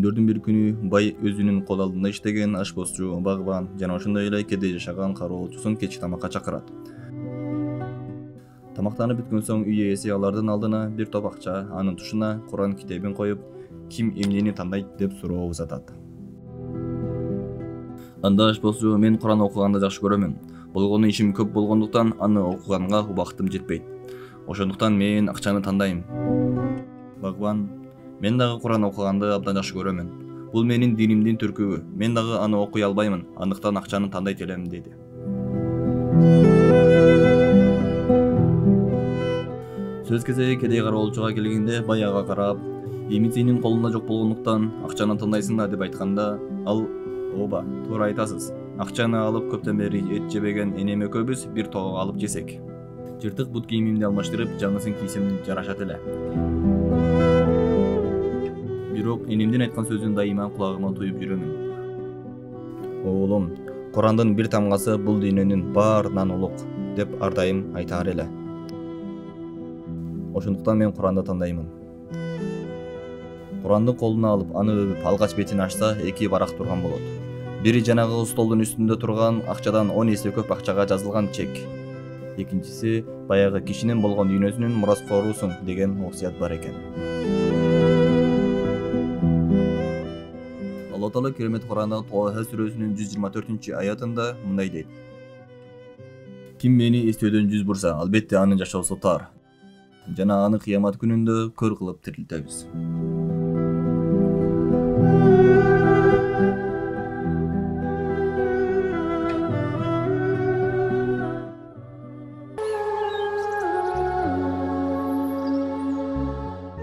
Күндөрдүн бир күнү бай өзүнүн кол алдында иштеген ашпозчу, багбан жана ошондой эле кедей жашаган кароолчусун кечки тамакка чакырат. Тамактанып бүткөн соң үй ээси алардын алдына бир топ акча, анын тушуна Куран китебин коюп, ким эмнени тандайт деп суроо узатат. Анда ашпозчу: мен Куран окуганды жакшы көрөмүн. Болгону ишим көп болгондуктан аны окуганга убактым жетпейт. Ошондуктан мен акчаны тандайм. Багбан: мен дагы Куран окуганды абдан жакшы көрөмүн. Бул менин динимдин түркүбү. Мен дагы аны окуй албаймын, андыктан акчаны тандайт элем, деди. Сөз кезеги кедей кароолчуга келгенде бай ага карап: эми сенин колуңда жок болгондуктан акчаны тандайсың да деп айтканда, ал: ооба, туура айтасыз. Акчаны алып көптөн бери эт жебеген энем экөөбүз бир тоого алып жесек. Жыртык бут кийимимди алмаштырып, жаңысын кийсем жарашат эле. Бирок энемдин айткан сөзүн дайыма кулагыма туюп жүрөмүн. Оолум, Курандын бир тамгасы бул дүйнөнүн баарынан улук деп ар дайым айтаар эле. Ошондуктан мен Куранды тандаймын. Куранды колуна алып, аны өбүп, алгач бетин ачса, эки барак турган болот. Бири жанагы столдун үстүндө турган акчадан 10 эсе көп акчага жазылган чек. Экинчиси баягы кишинин болгон дүйнөсүнүн мураскорусуң деген окуят бар экен. Алла Таала керемет Куранда Тоха сүрөсүнүн 124-аятында мындай дейт: Ким мени эстөөдөн жүз бурса, албетте анын жашоосу тар. Жана аны кыямат күнүндө көр кылып тирилтебиз.